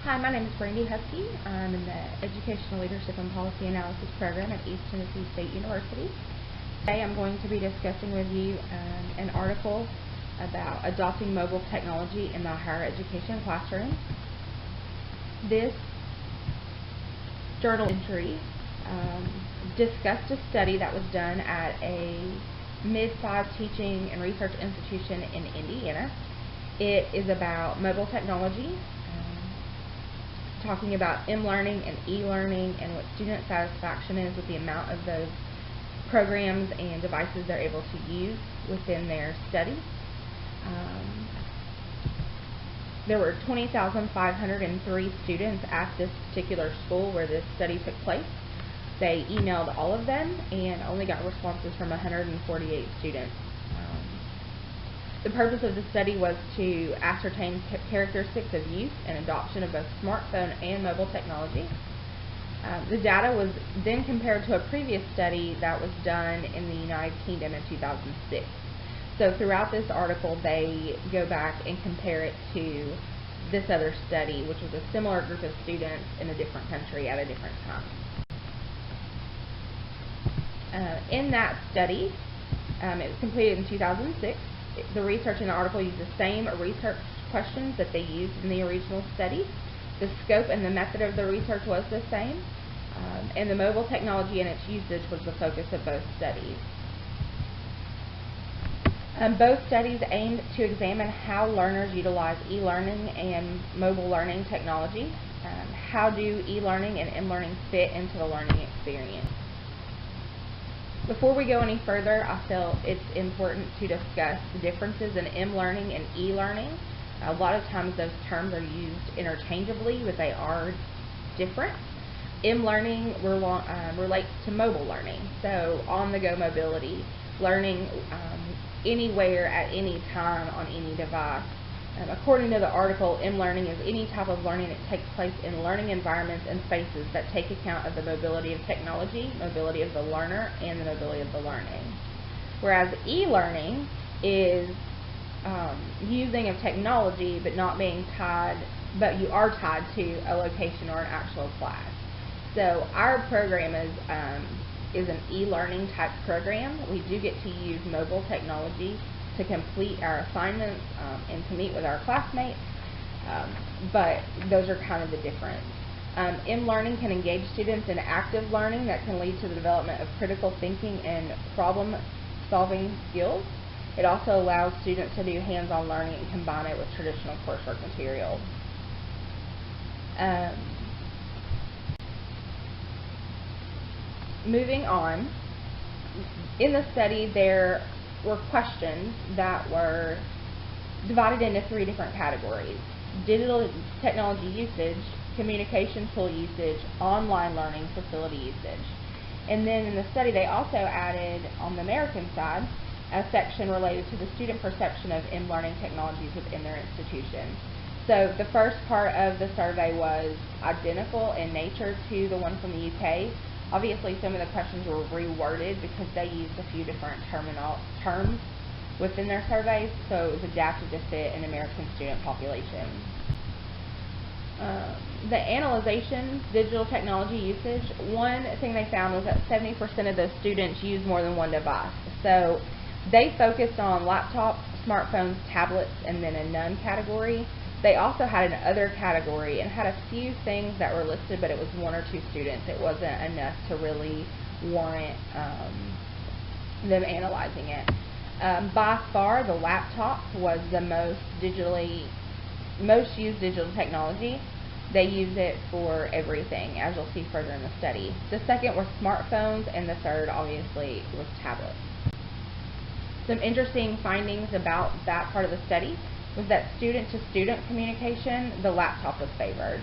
Hi, my name is Brandy Husky. I'm in the Educational Leadership and Policy Analysis program at East Tennessee State University. Today I'm going to be discussing with you an article about adopting mobile technology in the higher education classroom. This journal entry discussed a study that was done at a mid-sized teaching and research institution in Indiana. It is about mobile technology, talking about M-learning and e-learning and what student satisfaction is with the amount of those programs and devices they're able to use within their study. There were 20,503 students at this particular school where this study took place. They emailed all of them and only got responses from 148 students. The purpose of the study was to ascertain characteristics of use and adoption of both smartphone and mobile technology. The data was then compared to a previous study that was done in the United Kingdom in 2006. So throughout this article, they go back and compare it to this other study, which was a similar group of students in a different country at a different time. In that study, it was completed in 2006. The research in the article used the same research questions that they used in the original study. The scope and the method of the research was the same, and the mobile technology and its usage was the focus of both studies. Both studies aimed to examine how learners utilize e-learning and mobile learning technology. How do e-learning and m-learning fit into the learning experience? Before we go any further, I feel it's important to discuss the differences in m-learning and e-learning. A lot of times those terms are used interchangeably, but they are different. M-learning relates to mobile learning, so on-the-go mobility, learning anywhere at any time on any device. According to the article, m-learning is any type of learning that takes place in learning environments and spaces that take account of the mobility of technology, mobility of the learner, and the mobility of the learning. Whereas e-learning is using of technology but not being tied, but you are tied to a location or an actual class. So our program is an e-learning type program. We do get to use mobile technology to complete our assignments and to meet with our classmates, but those are kind of the difference. M-learning can engage students in active learning that can lead to the development of critical thinking and problem-solving skills. It also allows students to do hands-on learning and combine it with traditional coursework material. Moving on, in the study there were questions that were divided into 3 different categories: digital technology usage, communication tool usage, online learning facility usage. And then in the study they also added, on the American side, a section related to the student perception of m-learning technologies within their institution. So the first part of the survey was identical in nature to the one from the UK. Obviously, some of the questions were reworded because they used a few different terms within their surveys, so it was adapted to fit an American student population. The analyzation, digital technology usage, one thing they found was that 70% of those students use more than one device. So they focused on laptops, smartphones, tablets, and then a none category. They also had an other category and had a few things that were listed, but it was 1 or 2 students. It wasn't enough to really warrant them analyzing it. By far, the laptop was the most used digital technology. They use it for everything, as you'll see further in the study. The second were smartphones, and the third, obviously, was tablets. Some interesting findings about that part of the study was that student-to-student communication, the laptop was favored.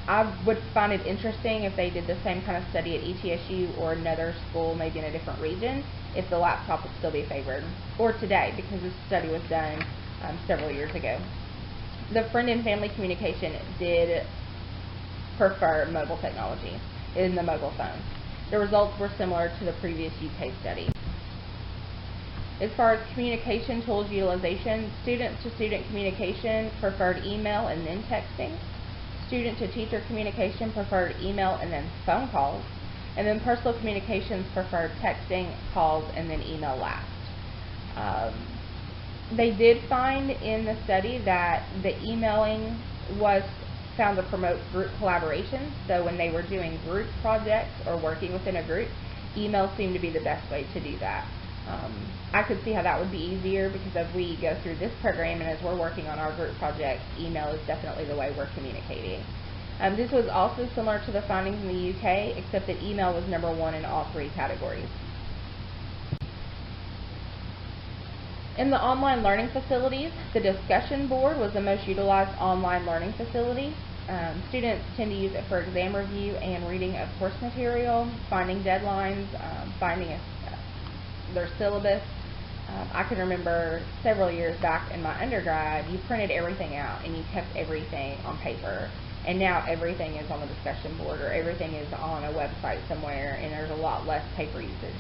I would find it interesting if they did the same kind of study at ETSU or another school, maybe in a different region, if the laptop would still be favored, or today, because this study was done several years ago. The friend and family communication did prefer mobile technology in the mobile phones. The results were similar to the previous UK study. As far as communication tools utilization, student-to-student communication preferred email and then texting. Student-to-teacher communication preferred email and then phone calls, and then personal communications preferred texting, calls, and then email last. They did find in the study that the emailing was found to promote group collaboration. So when they were doing group projects or working within a group, email seemed to be the best way to do that. I could see how that would be easier, because as we go through this program and as we're working on our group projects, email is definitely the way we're communicating. This was also similar to the findings in the UK, except that email was number 1 in all 3 categories. In the online learning facilities, the discussion board was the most utilized online learning facility. Students tend to use it for exam review and reading of course material, finding deadlines, finding their syllabus. I can remember several years back in my undergrad, you printed everything out and you kept everything on paper. And now everything is on the discussion board, or everything is on a website somewhere, and there's a lot less paper usage.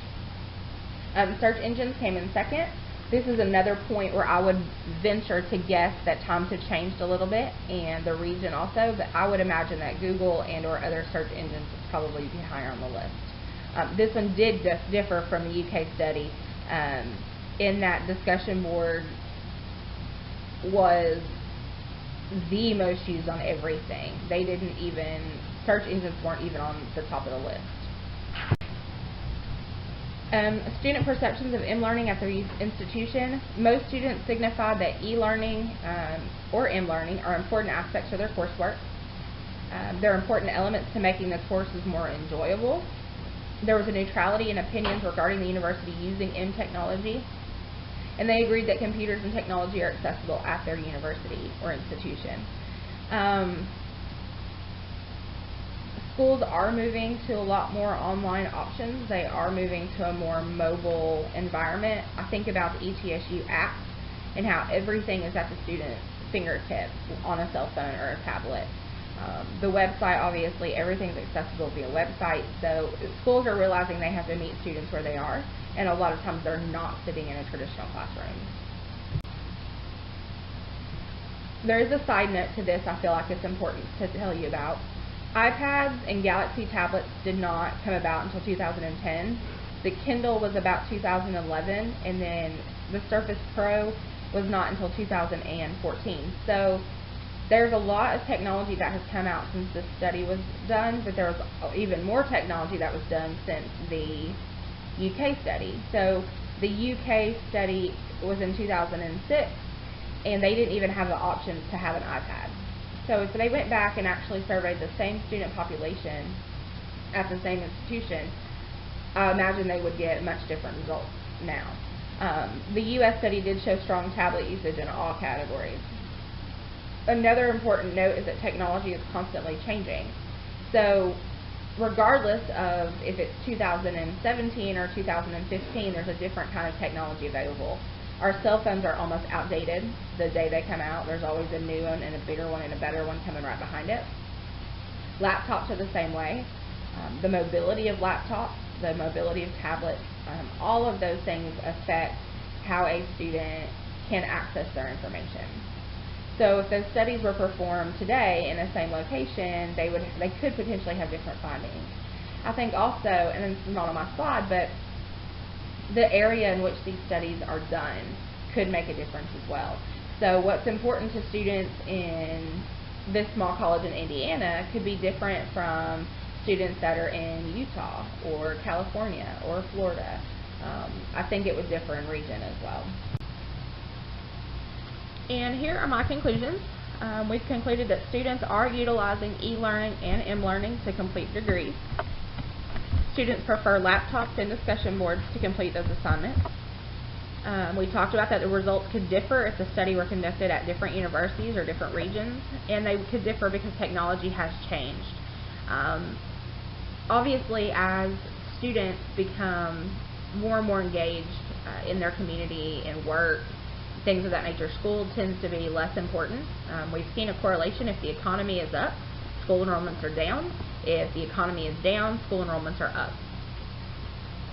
Search engines came in second. This is another point where I would venture to guess that times have changed a little bit, and the region also, but I would imagine that Google and or other search engines would probably be higher on the list. This one did differ from the UK study in that discussion board was the most used on everything. They didn't even, search engines weren't even on the top of the list. Student perceptions of M-learning at their institution. Most students signified that e-learning or M-learning are important aspects of their coursework. They're important elements to making the courses more enjoyable. There was a neutrality in opinions regarding the university using M technology, and they agreed that computers and technology are accessible at their university or institution. Schools are moving to a lot more online options. They are moving to a more mobile environment. I think about the ETSU app and how everything is at the student's fingertips on a cell phone or a tablet. The website, obviously, everything's accessible via website, so schools are realizing they have to meet students where they are, and a lot of times they're not sitting in a traditional classroom. There is a side note to this I feel like it's important to tell you about. iPads and Galaxy tablets did not come about until 2010. The Kindle was about 2011, and then the Surface Pro was not until 2014. So there's a lot of technology that has come out since this study was done, but there was even more technology that was done since the UK study. So the UK study was in 2006, and they didn't even have the option to have an iPad. So if they went back and actually surveyed the same student population at the same institution, I imagine they would get much different results now. The US study did show strong tablet usage in all categories. Another important note is that technology is constantly changing. So regardless of if it's 2017 or 2015, there's a different kind of technology available. Our cell phones are almost outdated the day they come out. There's always a new one and a bigger one and a better one coming right behind it. Laptops are the same way. The mobility of laptops, the mobility of tablets, all of those things affect how a student can access their information. So if those studies were performed today in the same location, they could potentially have different findings. I think also, and this is not on my slide, but the area in which these studies are done could make a difference as well. So what's important to students in this small college in Indiana could be different from students that are in Utah or California or Florida. I think it would differ in region as well. And here are my conclusions. We've concluded that students are utilizing e-learning and M-learning to complete degrees. Students prefer laptops and discussion boards to complete those assignments. We talked about that the results could differ if the study were conducted at different universities or different regions, and they could differ because technology has changed. Obviously, as students become more and more engaged in their community and work, things of that nature, school tends to be less important. We've seen a correlation. If the economy is up, school enrollments are down. If the economy is down, school enrollments are up.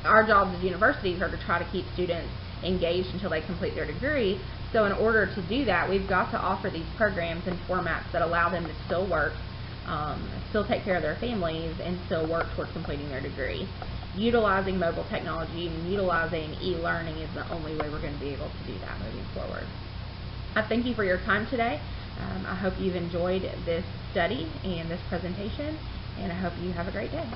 Our jobs as universities are to try to keep students engaged until they complete their degree. So in order to do that, we've got to offer these programs and formats that allow them to still work, still take care of their families, and still work towards completing their degree. Utilizing mobile technology and utilizing e-learning is the only way we're going to be able to do that moving forward. I thank you for your time today. I hope you've enjoyed this study and this presentation, and I hope you have a great day.